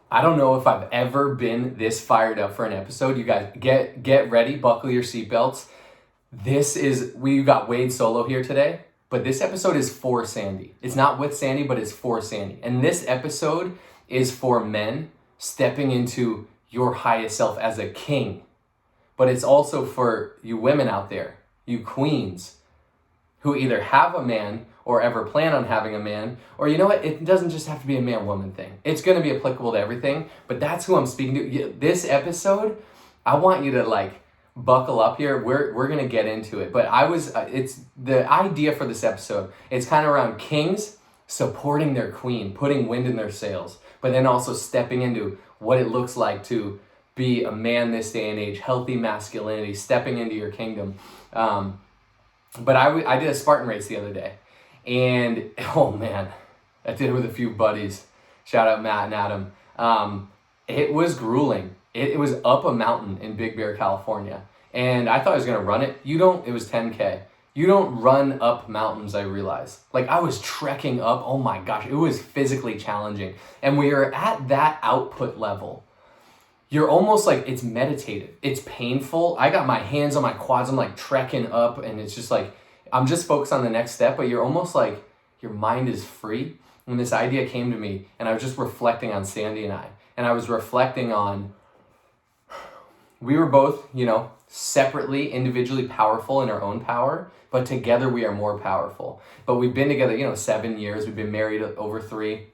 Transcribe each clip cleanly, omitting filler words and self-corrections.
I don't know if I've ever been this fired up for an episode. You guys get ready, buckle your seatbelts. We got Wade solo here today, but this episode is for Sandy. It's not with Sandy, but it's for Sandy. And this episode is for men stepping into your highest self as a king. But it's also for you women out there, you queens, who either have a man or ever plan on having a man, or you know what, it doesn't just have to be a man-woman thing. It's gonna be applicable to everything, but that's who I'm speaking to. This episode, I want you to buckle up here. We're gonna get into it, but it's the idea for this episode, it's kind of around kings supporting their queen, putting wind in their sails, but then also stepping into what it looks like to be a man this day and age, healthy masculinity, stepping into your kingdom. But I did a Spartan race the other day, and oh man, I did it with a few buddies. Shout out Matt and Adam. It was grueling. It was up a mountain in Big Bear, California, and I thought I was gonna run it. It was 10K. You don't run up mountains, I realized. I was trekking up, oh my gosh, it was physically challenging. And we are at that output level. You're almost it's meditative. It's painful. I got my hands on my quads. I'm trekking up, and it's just I'm just focused on the next step, but you're almost your mind is free. And this idea came to me, and I was just reflecting on Sandy and I. And I was reflecting on, we were both, separately, individually powerful in our own power, but together we are more powerful. But we've been together, 7 years. We've been married over 3.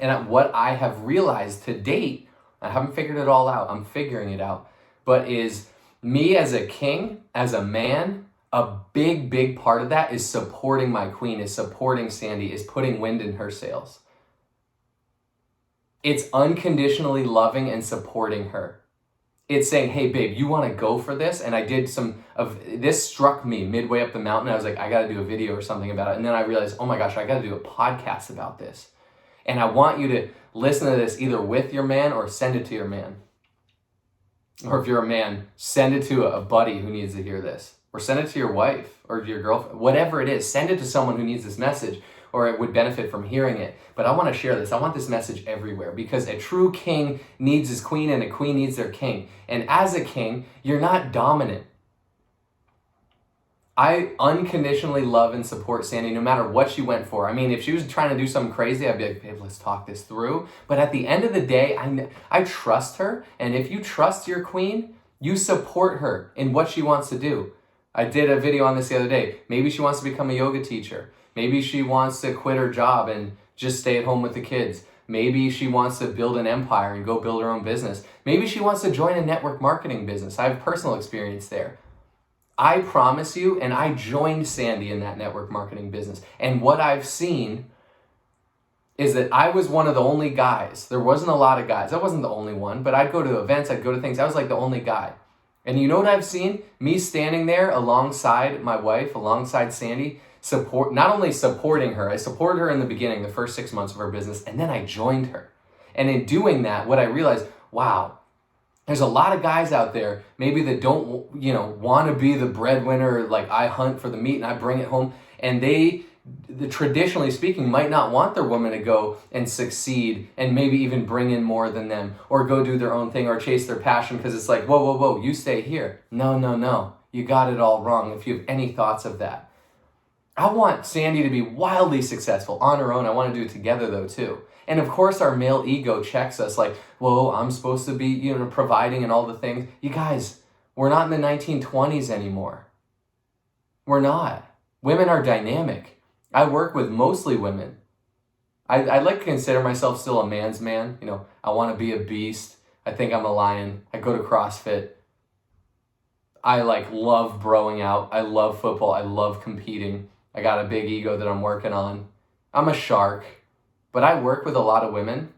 And what I have realized to date, I haven't figured it all out. I'm figuring it out. But is me as a king, as a man, a big, big part of that is supporting my queen, is supporting Sandy, is putting wind in her sails. It's unconditionally loving and supporting her. It's saying, hey, babe, you want to go for this? And I did this struck me midway up the mountain. I was I got to do a video or something about it. And then I realized, oh my gosh, I got to do a podcast about this. And I want you to listen to this either with your man or send it to your man. Or if you're a man, send it to a buddy who needs to hear this. Or send it to your wife or your girlfriend. Whatever it is, send it to someone who needs this message or it would benefit from hearing it. But I want to share this. I want this message everywhere because a true king needs his queen and a queen needs their king. And as a king, you're not dominant. I unconditionally love and support Sandy no matter what she went for. I mean, if she was trying to do something crazy, I'd be like, babe, let's talk this through. But at the end of the day, I trust her. And if you trust your queen, you support her in what she wants to do. I did a video on this the other day. Maybe she wants to become a yoga teacher. Maybe she wants to quit her job and just stay at home with the kids. Maybe she wants to build an empire and go build her own business. Maybe she wants to join a network marketing business. I have personal experience there. I promise you, and I joined Sandy in that network marketing business. And what I've seen is that I was one of the only guys. There wasn't a lot of guys. I wasn't the only one, but I'd go to events, I'd go to things. I was the only guy. And you know what I've seen? Me standing there alongside my wife, alongside Sandy, not only supporting her, I supported her in the beginning, the first 6 months of her business, and then I joined her. And in doing that, what I realized, wow, there's a lot of guys out there, maybe that don't, want to be the breadwinner, I hunt for the meat and I bring it home, and they traditionally speaking, might not want their woman to go and succeed and maybe even bring in more than them or go do their own thing or chase their passion because it's whoa, you stay here. No. You got it all wrong if you have any thoughts of that. I want Sandy to be wildly successful on her own. I want to do it together though too. And of course our male ego checks us whoa, I'm supposed to be, providing and all the things. You guys, we're not in the 1920s anymore. We're not. Women are dynamic. I work with mostly women. I like to consider myself still a man's man. I want to be a beast. I think I'm a lion. I go to CrossFit. I love broing out. I love football. I love competing. I got a big ego that I'm working on. I'm a shark, but I work with a lot of women.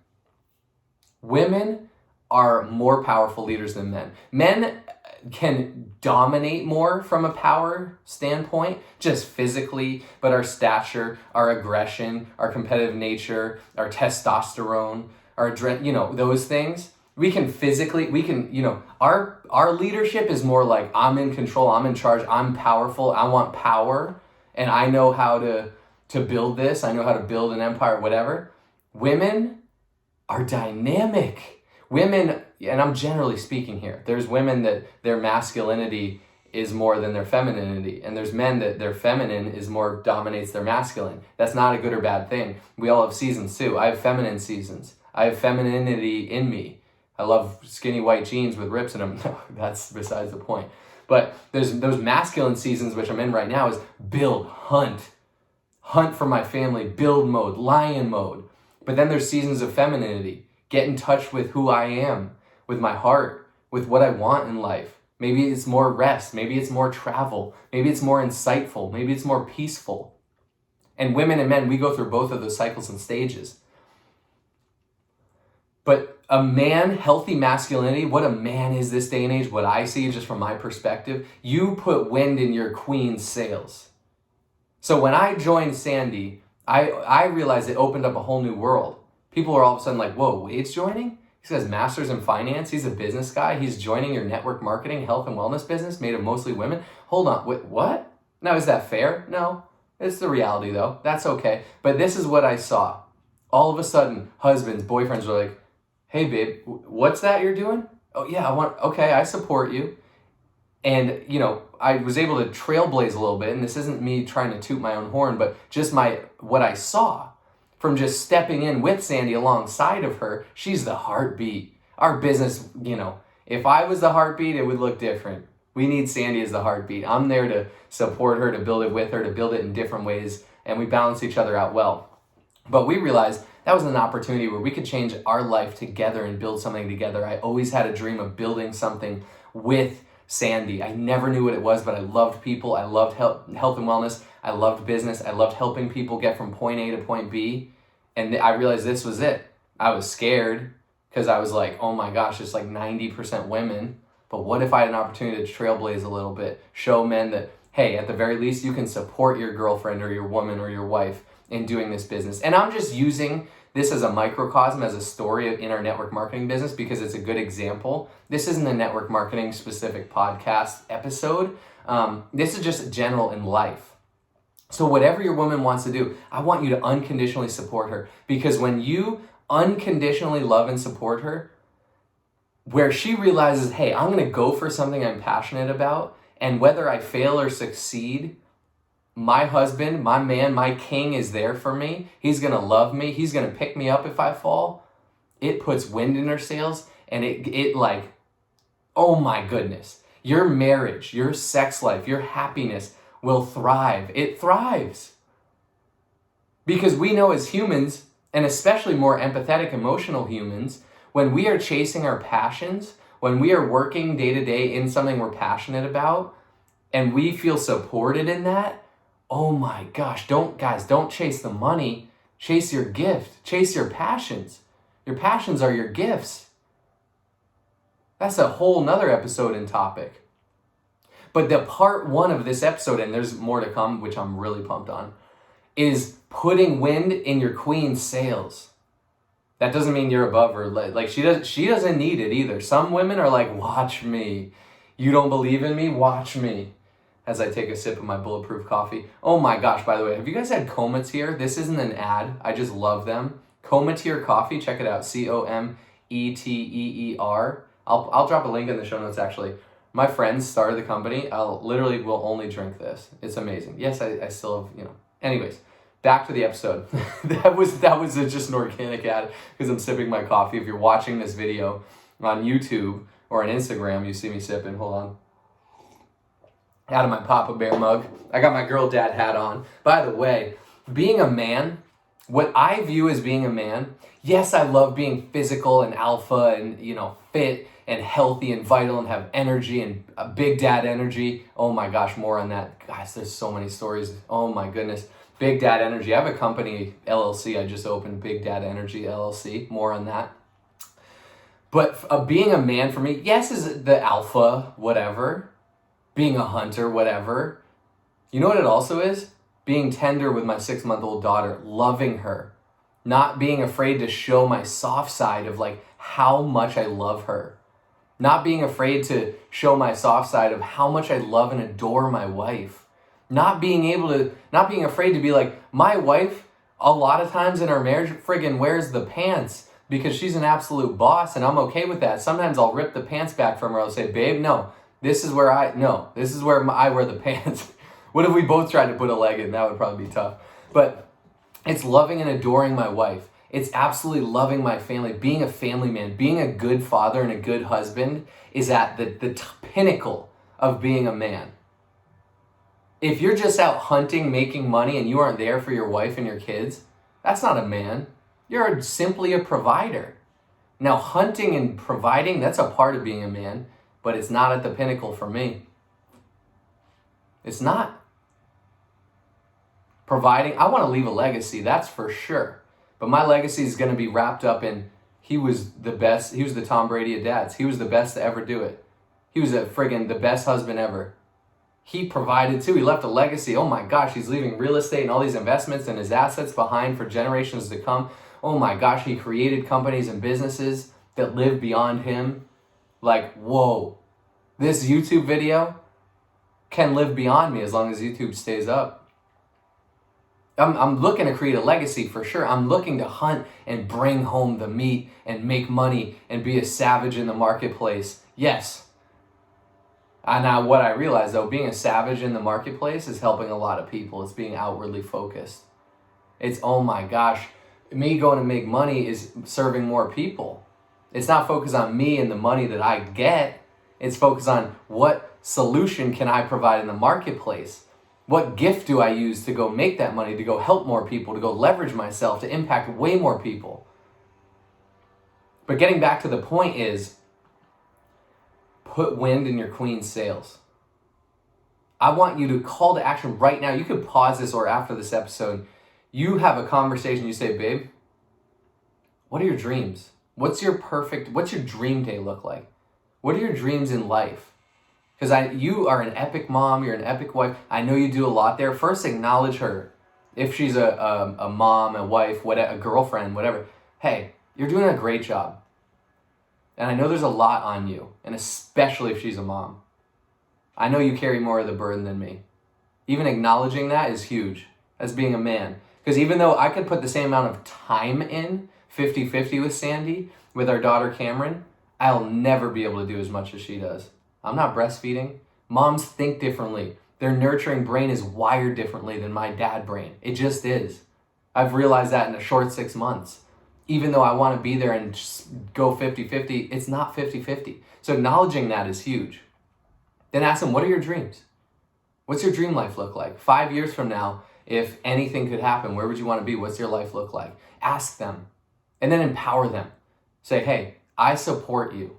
Women are more powerful leaders than men. Men can dominate more from a power standpoint, just physically, but our stature, our aggression, our competitive nature, our testosterone, our those things, our leadership is more I'm in control, I'm in charge, I'm powerful, I want power, and I know how to build this, I know how to build an empire, whatever. Women are dynamic. Women, and I'm generally speaking here, there's women that their masculinity is more than their femininity, and there's men that their feminine is more dominates their masculine. That's not a good or bad thing. We all have seasons too. I have feminine seasons. I have femininity in me. I love skinny white jeans with rips in them. No, that's besides the point. But there's those masculine seasons, which I'm in right now, is build, hunt for my family, build mode, lion mode. But then there's seasons of femininity, get in touch with who I am, with my heart, with what I want in life. Maybe it's more rest, maybe it's more travel, maybe it's more insightful, maybe it's more peaceful. And women and men, we go through both of those cycles and stages. But a man, healthy masculinity, what a man is this day and age, what I see just from my perspective, you put wind in your queen's sails. So when I joined Sandy, I realized it opened up a whole new world. People are all of a sudden like, whoa, Wade's joining? He has master's in finance. He's a business guy. He's joining your network marketing, health and wellness business made of mostly women. Hold on, wait, what? Now, is that fair? No, it's the reality though. That's okay. But this is what I saw. All of a sudden, husbands, boyfriends are like, hey babe, what's that you're doing? Oh yeah, okay, I support you. And, I was able to trailblaze a little bit, and this isn't me trying to toot my own horn, but just what I saw from just stepping in with Sandy alongside of her. She's the heartbeat. Our business, if I was the heartbeat, it would look different. We need Sandy as the heartbeat. I'm there to support her, to build it with her, to build it in different ways, and we balance each other out well. But we realized that was an opportunity where we could change our life together and build something together. I always had a dream of building something with Sandy. I never knew what it was, but I loved people. I loved health and wellness. I loved business. I loved helping people get from point A to point B. And I realized this was it. I was scared because I was like, oh my gosh, it's like 90% women. But what if I had an opportunity to trailblaze a little bit, show men that, hey, at the very least, you can support your girlfriend or your woman or your wife in doing this business. And I'm just using this as a microcosm, as a story in our network marketing business because it's a good example. This isn't a network marketing specific podcast episode. This is just general in life. So whatever your woman wants to do, I want you to unconditionally support her, because when you unconditionally love and support her, where she realizes, hey, I'm going to go for something I'm passionate about, and whether I fail or succeed, my husband, my man, my king is there for me. He's going to love me. He's going to pick me up if I fall. It puts wind in her sails, and it like, oh my goodness, your marriage, your sex life, your happiness will thrive. It thrives. Because we know as humans, and especially more empathetic, emotional humans, when we are chasing our passions, when we are working day to day in something we're passionate about, and we feel supported in that, oh my gosh, don't chase the money, chase your gift, chase your passions. Your passions are your gifts. That's a whole nother episode and topic. But the part one of this episode, and there's more to come, which I'm really pumped on, is putting wind in your queen's sails. That doesn't mean you're above her. Like she doesn't need it either. Some women are like, watch me. You don't believe in me? Watch me. As I take a sip of my bulletproof coffee. Oh my gosh, by the way, have you guys had Cometeer? This isn't an ad. I just love them. Cometeer coffee, check it out. Cometeer. I'll drop a link in the show notes actually. My friends started the company. Will only drink this. It's amazing. Yes, I still have, Anyways, back to the episode. that was just an organic ad because I'm sipping my coffee. If you're watching this video on YouTube or on Instagram, you see me sipping. Hold on. Out of my Papa Bear mug. I got my girl dad hat on. By the way, being a man, what I view as being a man, yes, I love being physical and alpha and, fit and healthy and vital and have energy and big dad energy. Oh my gosh, more on that. Guys, there's so many stories. Oh my goodness. Big Dad Energy. I have a company, LLC, I just opened, Big Dad Energy, LLC. More on that. But being a man for me, yes, is the alpha, whatever. Being a hunter, whatever. You know what it also is? Being tender with my 6-month-old daughter, loving her. Not being afraid to show my soft side of like how much I love her. Not being afraid to show my soft side of how much I love and adore my wife. Not being afraid to be like, my wife, a lot of times in our marriage, friggin' wears the pants. because she's an absolute boss, and I'm okay with that. Sometimes I'll rip the pants back from her. I'll say, babe, no, this is where I wear the pants. What if we both tried to put a leg in? That would probably be tough. But it's loving and adoring my wife. It's absolutely loving my family, being a family man, being a good father and a good husband is at the pinnacle of being a man. If you're just out hunting, making money, and you aren't there for your wife and your kids, that's not a man. You're simply a provider. Now, hunting and providing, that's a part of being a man, but it's not at the pinnacle for me. It's not. Providing, I want to leave a legacy, that's for sure. But my legacy is going to be wrapped up in he was the best, he was the Tom Brady of dads. He was the best to ever do it. He was the best husband ever. He provided too. He left a legacy. Oh my gosh, he's leaving real estate and all these investments and his assets behind for generations to come. Oh my gosh, he created companies and businesses that live beyond him. Like, whoa, this YouTube video can live beyond me as long as YouTube stays up. I'm looking to create a legacy for sure. I'm looking to hunt and bring home the meat and make money and be a savage in the marketplace. Yes. And now what I realize though, being a savage in the marketplace is helping a lot of people. It's being outwardly focused. It's, oh my gosh, me going to make money is serving more people. It's not focused on me and the money that I get. It's focused on what solution can I provide in the marketplace? What gift do I use to go make that money, to go help more people, to go leverage myself, to impact way more people? But getting back to the point is, put wind in your queen's sails. I want you to call to action right now. You could pause this or after this episode. You have a conversation. You say, babe, what are your dreams? What's your dream day look like? What are your dreams in life? Because you are an epic mom, you're an epic wife. I know you do a lot there. First, acknowledge her. If she's a mom, a wife, a girlfriend, whatever. Hey, you're doing a great job. And I know there's a lot on you, and especially if she's a mom. I know you carry more of the burden than me. Even acknowledging that is huge as being a man. Because even though I could put the same amount of time in, 50-50 with Sandy, with our daughter Cameron, I'll never be able to do as much as she does. I'm not breastfeeding. Moms think differently. Their nurturing brain is wired differently than my dad brain. It just is. I've realized that in a short 6 months. Even though I want to be there and just go 50-50, it's not 50-50. So acknowledging that is huge. Then ask them, what are your dreams? What's your dream life look like? 5 years from now, if anything could happen, where would you want to be? What's your life look like? Ask them. And then empower them. Say, hey, I support you.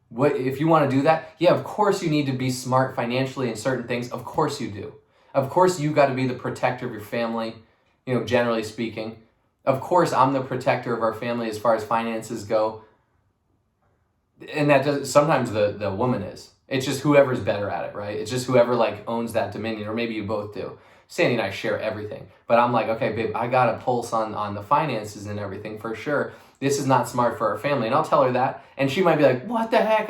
What if you want to do that? Yeah, of course you need to be smart financially in certain things. Of course you do. Of course you got to be the protector of your family, generally speaking. Of course I'm the protector of our family as far as finances go. And that does sometimes the woman is. It's just whoever's better at it, right? It's just whoever owns that dominion, or maybe you both do. Sandy and I share everything. But I'm like, okay, babe, I got a pulse on the finances and everything for sure. This is not smart for our family. And I'll tell her that. And she might be like, what the heck?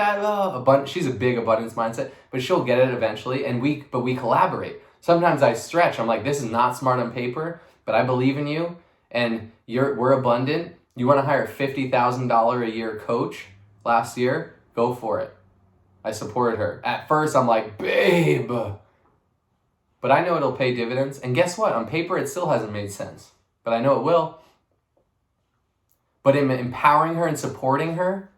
She's a big abundance mindset, but she'll get it eventually. But we collaborate. Sometimes I stretch. I'm like, this is not smart on paper, but I believe in you. And we're abundant. You want to hire a $50,000 a year coach last year? Go for it. I supported her. At first, I'm like, babe. But I know it'll pay dividends. And guess what? On paper, it still hasn't made sense. But I know it will. But in empowering her and supporting her,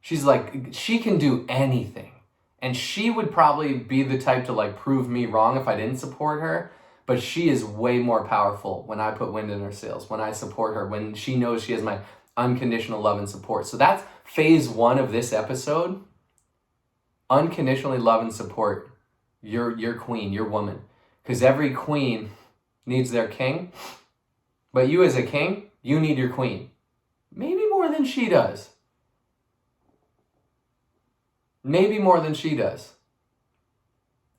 she's like, she can do anything. And she would probably be the type to prove me wrong if I didn't support her. But she is way more powerful when I put wind in her sails, when I support her, when she knows she has my unconditional love and support. So that's phase 1 of this episode. Unconditionally love and support your queen, your woman. Because every queen needs their king. But you as a king, you need your queen. Maybe more than she does. Maybe more than she does.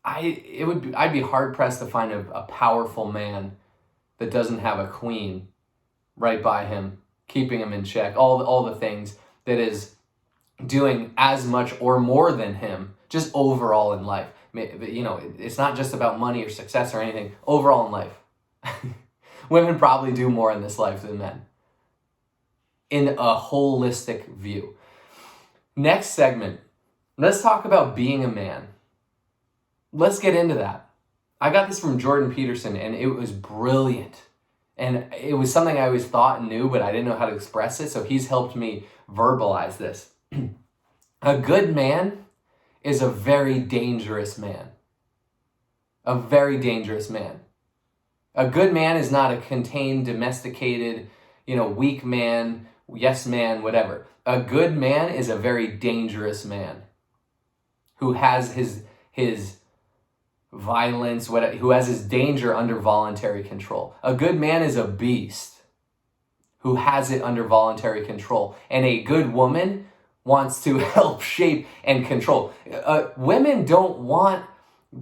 I'd be hard pressed to find a powerful man that doesn't have a queen right by him, keeping him in check, all the things that is doing as much or more than him, just overall in life. It's not just about money or success or anything. Overall in life, women probably do more in this life than men. in a holistic view. Next segment, let's talk about being a man. Let's get into that. I got this from Jordan Peterson, and it was brilliant. And it was something I always thought and knew, but I didn't know how to express it. So he's helped me verbalize this. A good man is a very dangerous man. A very dangerous man. A good man is not a contained, domesticated, weak man, yes man, whatever. A good man is a very dangerous man who has his violence, who has his danger under voluntary control. A good man is a beast who has it under voluntary control. And a good woman wants to help shape and control. Women don't want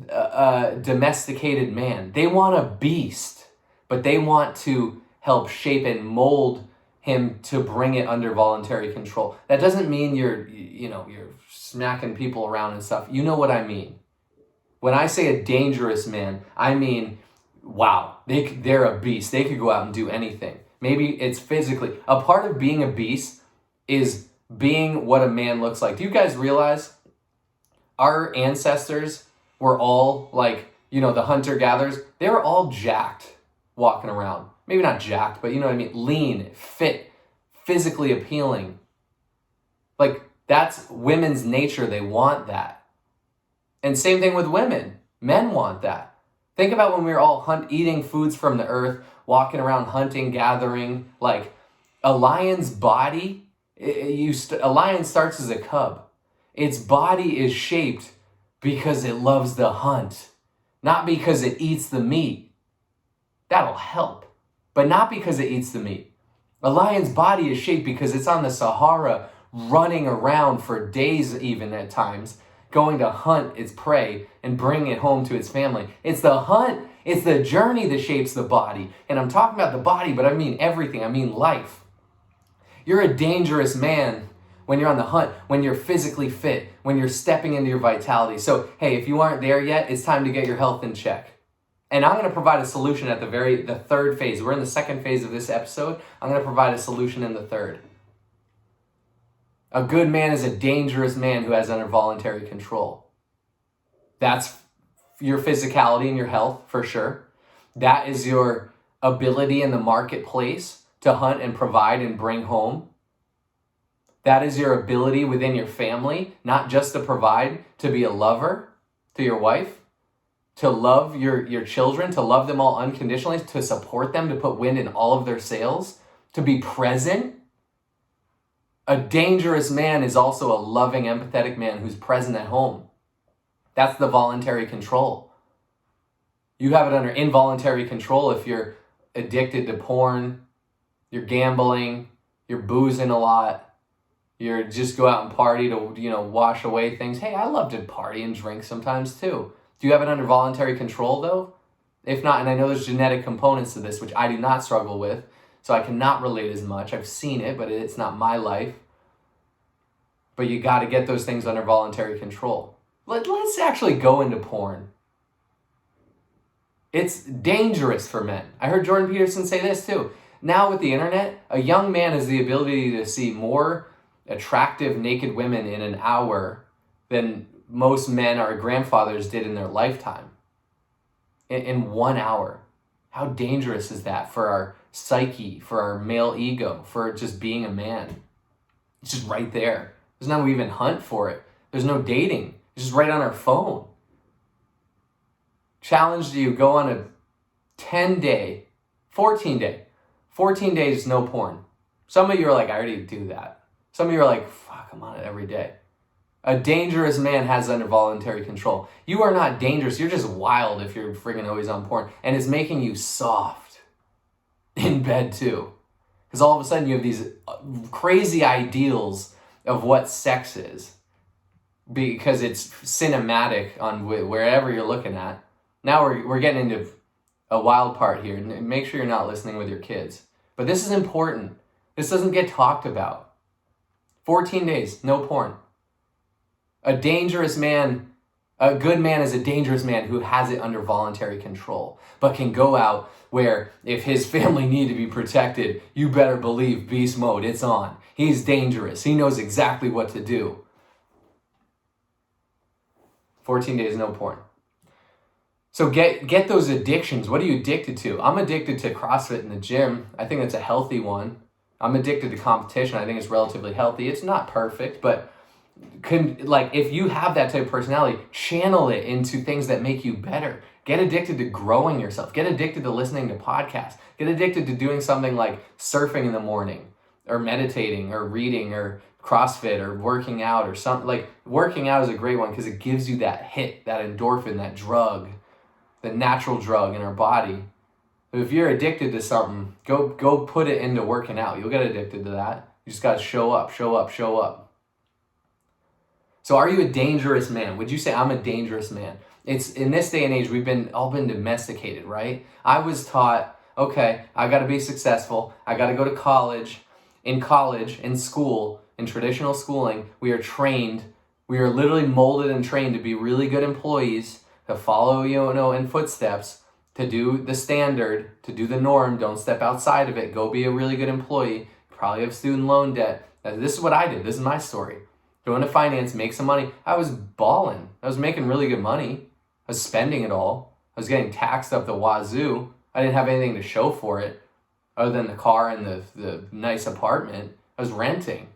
a domesticated man. They want a beast, but they want to help shape and mold him to bring it under voluntary control. That doesn't mean you're smacking people around and stuff. You know what I mean. When I say a dangerous man, I mean, wow, they're a beast. They could go out and do anything. Maybe it's physically. A part of being a beast is being what a man looks like. Do you guys realize our ancestors were all the hunter-gatherers? They were all jacked walking around. Maybe not jacked, but you know what I mean? Lean, fit, physically appealing. That's women's nature. They want that. And same thing with women. Men want that. Think about when we were all eating foods from the earth, walking around hunting, gathering. A lion's body, a lion starts as a cub. Its body is shaped because it loves the hunt, not because it eats the meat. That'll help, but not because it eats the meat. A lion's body is shaped because it's on the Sahara running around for days even at times, going to hunt its prey and bring it home to its family. It's the hunt, it's the journey that shapes the body. And I'm talking about the body, but I mean everything. I mean life. You're a dangerous man when you're on the hunt, when you're physically fit, when you're stepping into your vitality. So, hey, if you aren't there yet, it's time to get your health in check. And I'm going to provide a solution at the third phase. We're in the second phase of this episode. I'm going to provide a solution in the third. A good man is a dangerous man who has under voluntary control. That's your physicality and your health, for sure. That is your ability in the marketplace to hunt and provide and bring home. That is your ability within your family, not just to provide, to be a lover to your wife, to love your children, to love them all unconditionally, to support them, to put wind in all of their sails, to be present. A dangerous man is also a loving, empathetic man who's present at home. That's the voluntary control. You have it under involuntary control if you're addicted to porn, you're gambling, you're boozing a lot, you're just go out and party to, wash away things. Hey, I love to party and drink sometimes too. Do you have it under voluntary control though? If not, and I know there's genetic components to this, which I do not struggle with, so I cannot relate as much. I've seen it, but it's not my life. But you got to get those things under voluntary control. Let's actually go into porn. It's dangerous for men. I heard Jordan Peterson say this too. Now with the internet, a young man has the ability to see more attractive naked women in an hour than most men our grandfathers did in their lifetime. In 1 hour. How dangerous is that for our psyche, for our male ego, for just being a man? It's just right there. There's no even hunt for it. There's no dating. It's just right on our phone. Challenge to you, go on a 14 days, no porn. Some of you are like, I already do that. Some of you are like, fuck, I'm on it every day. A dangerous man has under voluntary control. You are not dangerous. You're just wild if you're friggin' always on porn. And it's making you soft in bed too. Because all of a sudden you have these crazy ideals of what sex is. Because it's cinematic on wherever you're looking at. Now we're getting into a wild part here. Make sure you're not listening with your kids. But this is important. This doesn't get talked about. 14 days, no porn. A dangerous man A good man is a dangerous man who has it under voluntary control, but can go out where if his family need to be protected, you better believe beast mode, it's on. He's dangerous. He knows exactly what to do. 14 days, no porn. So get those addictions. What are you addicted to? I'm addicted to CrossFit in the gym. I think that's a healthy one. I'm addicted to competition. I think it's relatively healthy. It's not perfect, but if you have that type of personality, channel it into things that make you better. Get addicted to growing yourself. Get addicted to listening to podcasts. Get addicted to doing something like surfing in the morning or meditating or reading or CrossFit or working out or something. Like working out is a great one because it gives you that hit, that endorphin, that drug, the natural drug in our body. If you're addicted to something, go put it into working out. You'll get addicted to that. You just got to show up. So are you a dangerous man? Would you say I'm a dangerous man? It's in this day and age, we've all been domesticated, right? I was taught, okay, I got to be successful. I got to go to college. In school, in traditional schooling, we are trained. We are literally molded and trained to be really good employees, to follow, in footsteps, to do the standard, to do the norm. Don't step outside of it. Go be a really good employee. Probably have student loan debt. This is what I did. This is my story. Go into finance, make some money. I was balling. I was making really good money. I was spending it all. I was getting taxed up the wazoo. I didn't have anything to show for it other than the car and the nice apartment. I was renting.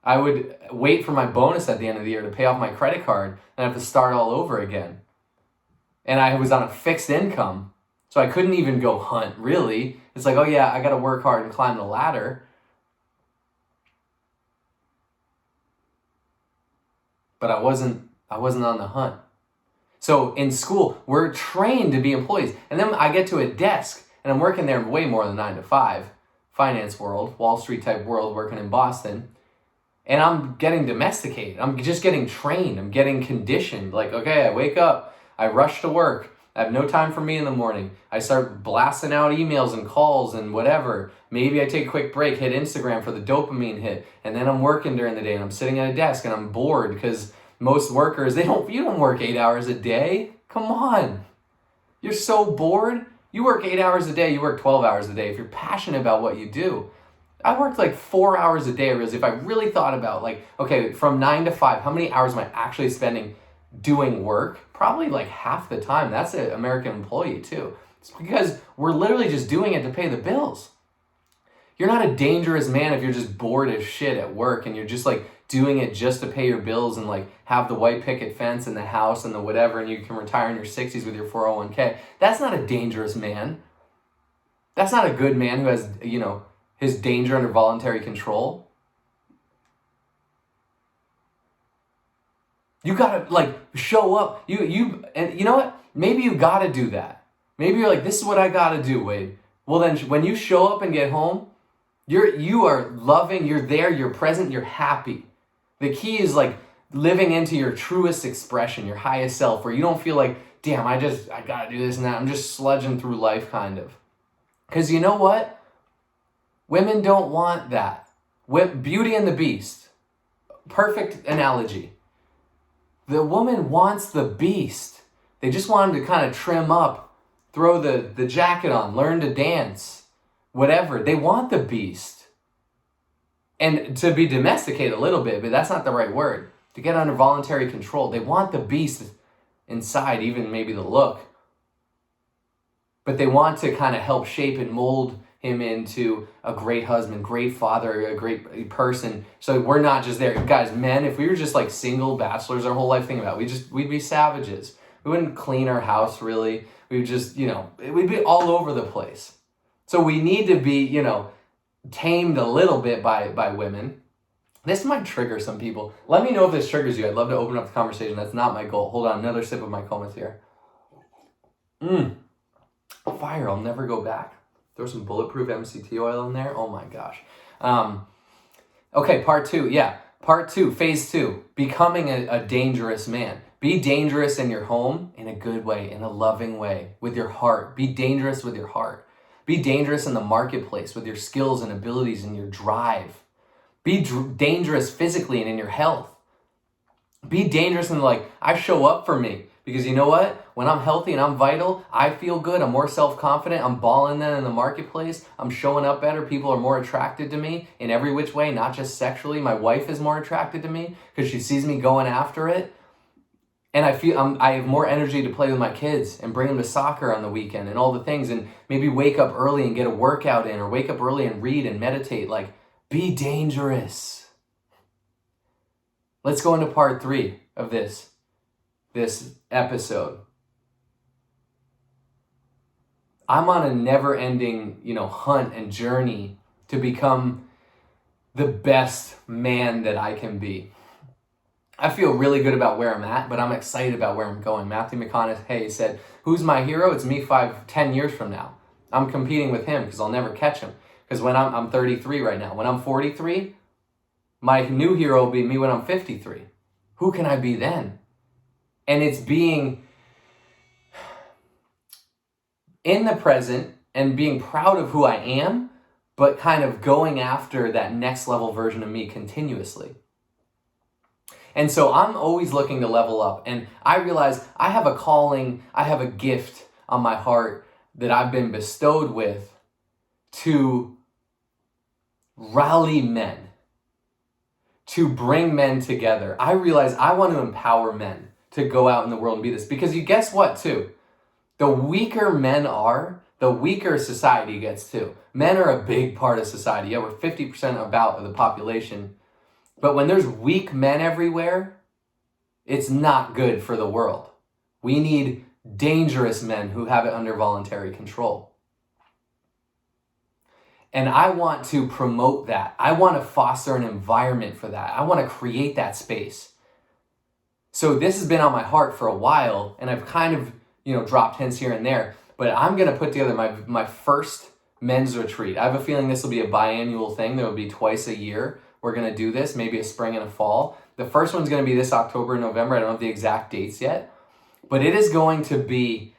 I would wait for my bonus at the end of the year to pay off my credit card and have to start all over again. And I was on a fixed income, so I couldn't even go hunt, really. It's like, oh yeah, I got to work hard and climb the ladder. But I wasn't on the hunt. So in school, we're trained to be employees. And then I get to a desk, and I'm working there way more than 9 to 5. Finance world, Wall Street type world, working in Boston. And I'm getting domesticated. I'm just getting trained. I'm getting conditioned. Like, okay, I wake up. I rush to work. I have no time for me in the morning. I start blasting out emails and calls and whatever. Maybe I take a quick break, hit Instagram for the dopamine hit, and then I'm working during the day and I'm sitting at a desk and I'm bored because most workers, you don't work 8 hours a day. Come on. You're so bored. You work 8 hours a day, you work 12 hours a day if you're passionate about what you do. I worked like 4 hours a day, really, if I really thought about like, okay, from 9 to 5, how many hours am I actually spending doing work? Probably like half the time. That's an American employee too. It's because we're literally just doing it to pay the bills. You're not a dangerous man if you're just bored as shit at work and you're just like doing it just to pay your bills and like have the white picket fence and the house and the whatever and you can retire in your 60s with your 401k. That's not a dangerous man. That's not a good man who has, his danger under voluntary control. You gotta like show up. And you know what? Maybe you gotta do that. Maybe you're like, this is what I gotta do, Wade. Well then, when you show up and get home, you are loving. You're there. You're present. You're happy. The key is like living into your truest expression, your highest self, where you don't feel like, damn, I gotta do this and that. I'm just sludging through life, kind of. Because you know what? Women don't want that. Beauty and the Beast. Perfect analogy. The woman wants the beast. They just want him to kind of trim up, throw the jacket on, learn to dance, whatever. They want the beast. And to be domesticated a little bit, but that's not the right word. To get under voluntary control. They want the beast inside, even maybe the look. But they want to kind of help shape and mold him into a great husband, great father, a great person. So we're not just there. Guys, men, if we were just like single bachelors our whole life, think about it, we'd be savages. We wouldn't clean our house really. We would just, we'd be all over the place. So we need to be, tamed a little bit by women. This might trigger some people. Let me know if this triggers you. I'd love to open up the conversation. That's not my goal. Hold on, another sip of my Comas here. Fire, I'll never go back. Throw some bulletproof MCT oil in there. Oh my gosh. Okay, part 2. Yeah, part 2, phase 2. Becoming a dangerous man. Be dangerous in your home in a good way, in a loving way, with your heart. Be dangerous with your heart. Be dangerous in the marketplace with your skills and abilities and your drive. Be dangerous physically and in your health. Be dangerous and like, I show up for me. Because you know what? When I'm healthy and I'm vital, I feel good. I'm more self-confident. I'm balling then in the marketplace. I'm showing up better. People are more attracted to me in every which way, not just sexually. My wife is more attracted to me because she sees me going after it. And I have more energy to play with my kids and bring them to soccer on the weekend and all the things, and maybe wake up early and get a workout in, or wake up early and read and meditate. Like, be dangerous. Let's go into part 3 of this episode. I'm on a never-ending, hunt and journey to become the best man that I can be. I feel really good about where I'm at, but I'm excited about where I'm going. Matthew McConaughey said, "Who's my hero? It's me 5-10 years from now." I'm competing with him because I'll never catch him. Because when I'm 33 right now. When I'm 43, my new hero will be me when I'm 53. Who can I be then? And it's being in the present and being proud of who I am, but kind of going after that next level version of me continuously. And so I'm always looking to level up. And I realize I have a calling, I have a gift on my heart that I've been bestowed with to rally men, to bring men together. I realize I want to empower men to go out in the world and be this. Because you guess what, too? The weaker men are, the weaker society gets, too. Men are a big part of society. Yeah, we're 50% about of the population. But when there's weak men everywhere, it's not good for the world. We need dangerous men who have it under voluntary control. And I want to promote that. I want to foster an environment for that. I want to create that space. So this has been on my heart for a while, and I've kind of, dropped hints here and there, but I'm going to put together my first men's retreat. I have a feeling this will be a biannual thing. There will be twice a year. We're going to do this, maybe a spring and a fall. The first one's going to be this October and November. I don't have the exact dates yet, but it is going to be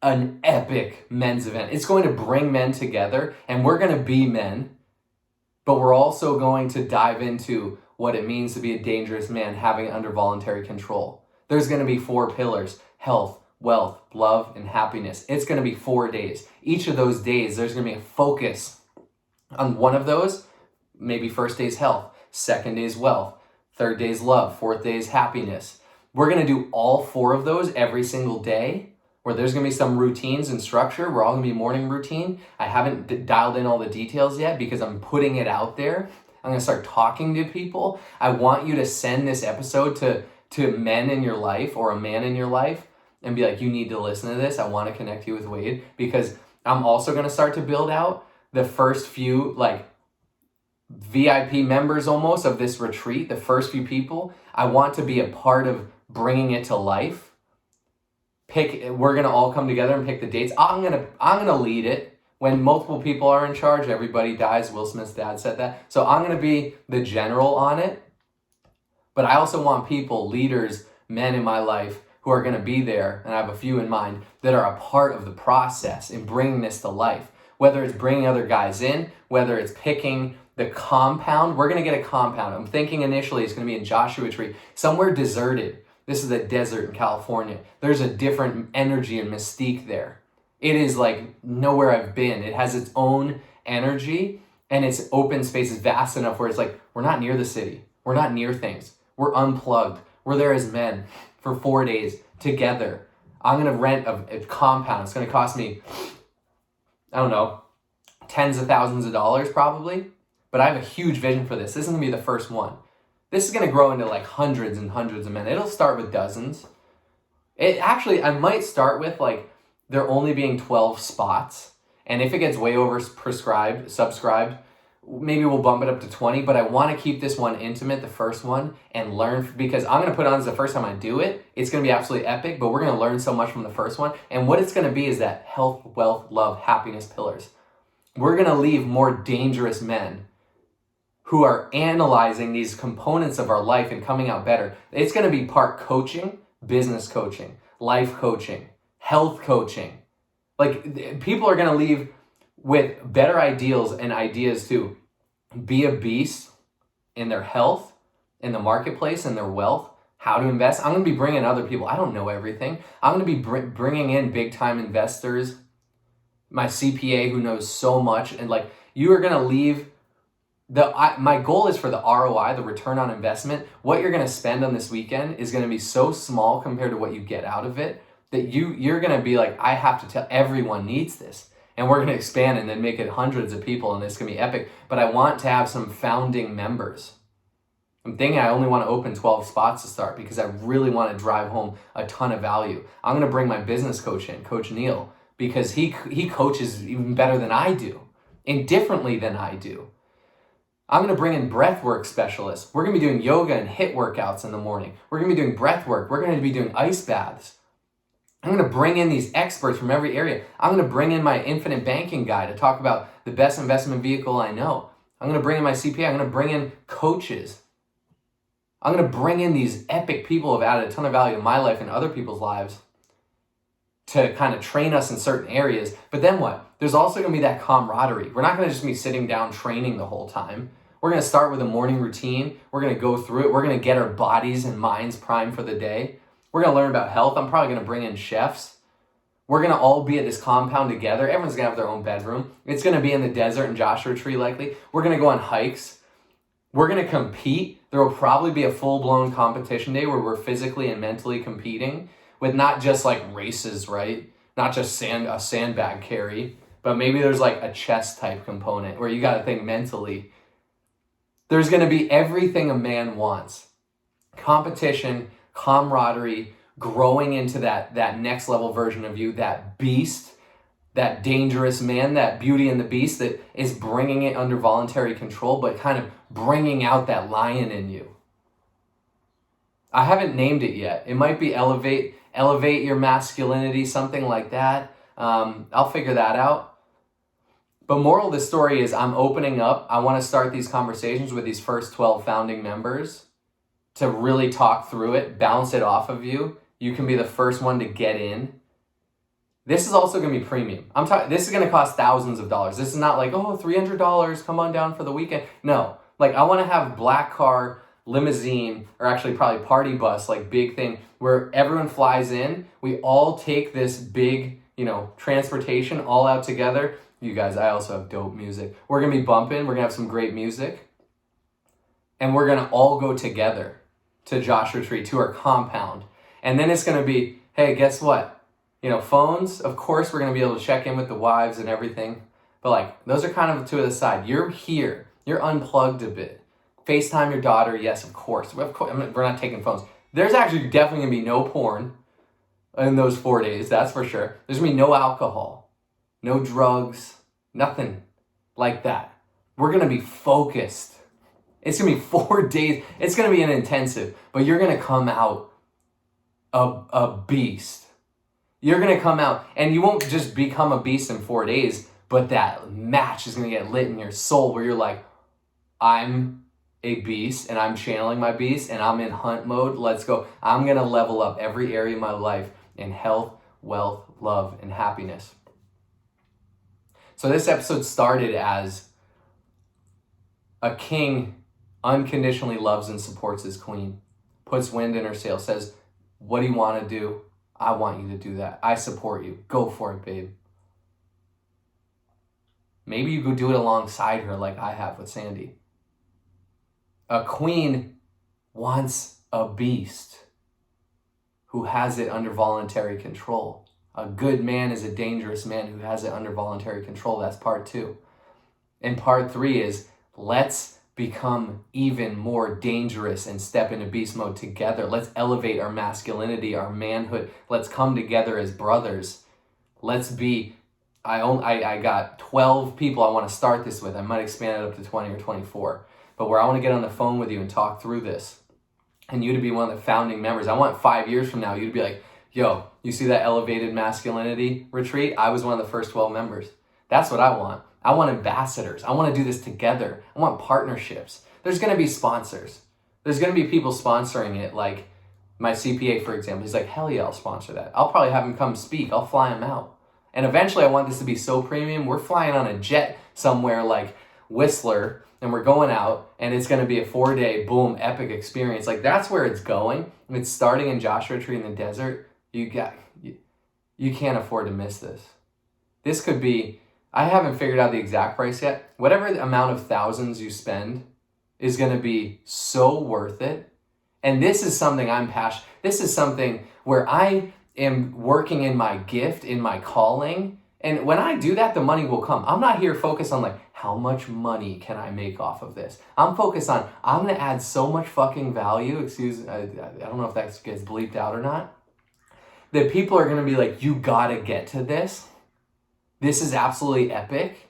an epic men's event. It's going to bring men together, and we're going to be men, but we're also going to dive into what it means to be a dangerous man having it under voluntary control. There's going to be 4 pillars: health, wealth, love, and happiness. It's going to be 4 days. Each of those days, there's going to be a focus on one of those. Maybe first day's health, second day's wealth, third day's love, fourth day's happiness. We're going to do all 4 of those every single day, where there's going to be some routines and structure. We're all going to be morning routine. I haven't dialed in all the details yet because I'm putting it out there. I'm going to start talking to people. I want you to send this episode to men in your life or a man in your life and be like, you need to listen to this. I want to connect you with Wade, because I'm also going to start to build out the first few VIP members almost of this retreat. The first few people, I want to be a part of bringing it to life. We're going to all come together and pick the dates. I'm going to lead it. When multiple people are in charge, everybody dies. Will Smith's dad said that. So I'm going to be the general on it. But I also want people, leaders, men in my life who are going to be there, and I have a few in mind, that are a part of the process in bringing this to life. Whether it's bringing other guys in, whether it's picking the compound. We're going to get a compound. I'm thinking initially it's going to be in Joshua Tree, somewhere deserted. This is a desert in California. There's a different energy and mystique there. It is like nowhere I've been. It has its own energy, and its open space is vast enough where it's like, we're not near the city. We're not near things. We're unplugged. We're there as men for 4 days together. I'm going to rent a compound. It's going to cost me, I don't know, tens of thousands of dollars probably. But I have a huge vision for this. This is going to be the first one. This is going to grow into like hundreds and hundreds of men. It'll start with dozens. I might start with there only being 12 spots. And if it gets way over subscribed, maybe we'll bump it up to 20. But I want to keep this one intimate, the first one, and learn, because I'm going to put on as the first time I do it. It's going to be absolutely epic, but we're going to learn so much from the first one. And what it's going to be is that health, wealth, love, happiness pillars. We're going to leave more dangerous men who are analyzing these components of our life and coming out better. It's going to be part coaching, business coaching, life coaching, health coaching. People are going to leave with better ideals and ideas to be a beast in their health, in the marketplace, in their wealth, how to invest. I'm going to be bringing other people. I don't know everything. I'm going to be bringing in big time investors, my CPA who knows so much. And like, you are going to leave my goal is for the ROI, the return on investment. What you're going to spend on this weekend is going to be so small compared to what you get out of it that you're going to be like, I have to tell everyone needs this. And we're going to expand and then make it hundreds of people, and it's going to be epic. But I want to have some founding members. I'm thinking I only want to open 12 spots to start because I really want to drive home a ton of value. I'm going to bring my business coach in, Coach Neil, because he coaches even better than I do and differently than I do. I'm going to bring in breathwork specialists. We're going to be doing yoga and HIIT workouts in the morning. We're going to be doing breathwork. We're going to be doing ice baths. I'm going to bring in these experts from every area. I'm going to bring in my infinite banking guy to talk about the best investment vehicle I know. I'm going to bring in my CPA. I'm going to bring in coaches. I'm going to bring in these epic people who have added a ton of value to my life and other people's lives to kind of train us in certain areas. But then what? There's also going to be that camaraderie. We're not going to just be sitting down training the whole time. We're going to start with a morning routine. We're going to go through it. We're going to get our bodies and minds primed for the day. We're going to learn about health. I'm probably going to bring in chefs. We're going to all be at this compound together. Everyone's going to have their own bedroom. It's going to be in the desert in Joshua Tree likely. We're going to go on hikes. We're going to compete. There will probably be a full-blown competition day where we're physically and mentally competing with not just like races, right? Not just a sandbag carry, but maybe there's like a chess type component where you got to think mentally. There's going to be everything a man wants. Competition, camaraderie, growing into that next level version of you, that beast, that dangerous man, that Beauty and the Beast that is bringing it under voluntary control, but kind of bringing out that lion in you. I haven't named it yet. It might be elevate your masculinity, something like that. I'll figure that out. But moral of the story is I'm opening up. I want to start these conversations with these first 12 founding members to really talk through it, bounce it off of you. You can be the first one to get in. This is also going to be premium. This is going to cost thousands of dollars. This is not like, oh, $300, come on down for the weekend. No, like I want to have black car, limousine, or actually probably party bus, like big thing where everyone flies in. We all take this big, transportation all out together. You guys, I also have dope music. We're going to be bumping. We're going to have some great music. And we're going to all go together to Joshua Tree, to our compound. And then it's going to be, hey, guess what? Phones, of course, we're going to be able to check in with the wives and everything. But like, those are kind of to the side. You're here. You're unplugged a bit. FaceTime your daughter. Yes, of course. We're not taking phones. There's actually definitely going to be no porn in those 4 days. That's for sure. There's going to be no alcohol. No drugs, nothing like that. We're going to be focused. It's going to be 4 days. It's going to be an intensive, but you're going to come out a beast. You're going to come out, and you won't just become a beast in 4 days, but that match is going to get lit in your soul where you're like, I'm a beast, and I'm channeling my beast, and I'm in hunt mode. Let's go. I'm going to level up every area of my life in health, wealth, love, and happiness. So this episode started as a king unconditionally loves and supports his queen, puts wind in her sail, says, what do you want to do? I want you to do that. I support you. Go for it, babe. Maybe you could do it alongside her like I have with Sandy. A queen wants a beast who has it under voluntary control. A good man is a dangerous man who has it under voluntary control. That's part 2. And part 3 is let's become even more dangerous and step into beast mode together. Let's elevate our masculinity, our manhood. Let's come together as brothers. Let's be, I got 12 people I want to start this with. I might expand it up to 20 or 24. But where I want to get on the phone with you and talk through this. And you to be one of the founding members. I want 5 years from now, you to be like, yo, you see that elevated masculinity retreat? I was one of the first 12 members. That's what I want. I want ambassadors. I want to do this together. I want partnerships. There's going to be sponsors. There's going to be people sponsoring it, like my CPA, for example. He's like, hell yeah, I'll sponsor that. I'll probably have him come speak. I'll fly him out. And eventually I want this to be so premium, we're flying on a jet somewhere like Whistler and we're going out and it's going to be a 4-day, boom, epic experience. Like that's where it's going. It's starting in Joshua Tree in the desert. You can't afford to miss this. This could be, I haven't figured out the exact price yet. Whatever the amount of thousands you spend is going to be so worth it. And this is something I'm passionate. This is something where I am working in my gift, in my calling. And when I do that, the money will come. I'm not here focused on like, how much money can I make off of this? I'm focused on, I'm going to add so much fucking value. I don't know if that gets bleeped out or not. That people are going to be like, you got to get to this. This is absolutely epic.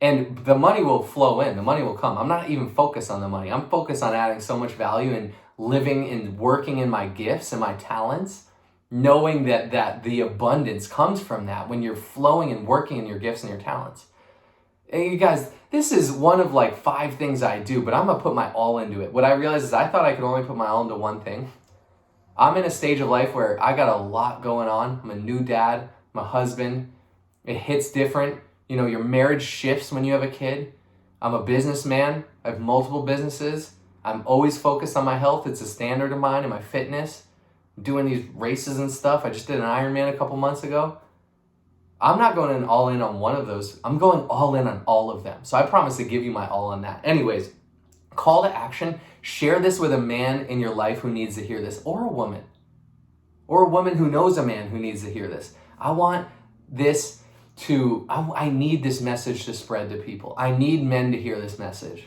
And the money will flow in. The money will come. I'm not even focused on the money. I'm focused on adding so much value and living and working in my gifts and my talents, knowing that the abundance comes from that when you're flowing and working in your gifts and your talents. And you guys, this is one of like 5 things I do, but I'm going to put my all into it. What I realized is I thought I could only put my all into one thing. I'm in a stage of life where I got a lot going on. I'm a new dad, I'm a husband. It hits different. You know, your marriage shifts when you have a kid. I'm a businessman. I have multiple businesses. I'm always focused on my health. It's a standard of mine and my fitness. I'm doing these races and stuff. I just did an Ironman a couple months ago. I'm not going all in on one of those. I'm going all in on all of them. So I promise to give you my all on that. Anyways, call to action. Share this with a man in your life who needs to hear this, or a woman who knows a man who needs to hear this. I want this I need this message to spread to people. I need men to hear this message.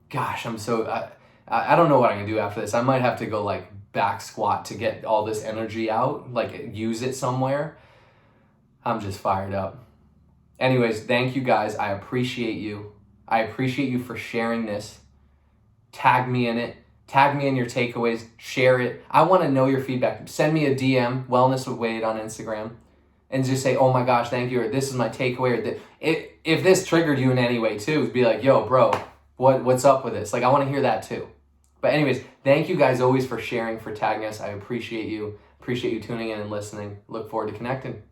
Gosh, I don't know what I can do after this. I might have to go like back squat to get all this energy out, like use it somewhere. I'm just fired up. Anyways, thank you guys. I appreciate you. I appreciate you for sharing this. Tag me in it. Tag me in your takeaways. Share it. I want to know your feedback. Send me a DM, Wellness with Wade on Instagram, and just say, oh my gosh, thank you, or this is my takeaway, or if this triggered you in any way too, be like, yo, bro, what's up with this? Like, I want to hear that too. But anyways, thank you guys always for sharing, for tagging us. I appreciate you. Appreciate you tuning in and listening. Look forward to connecting.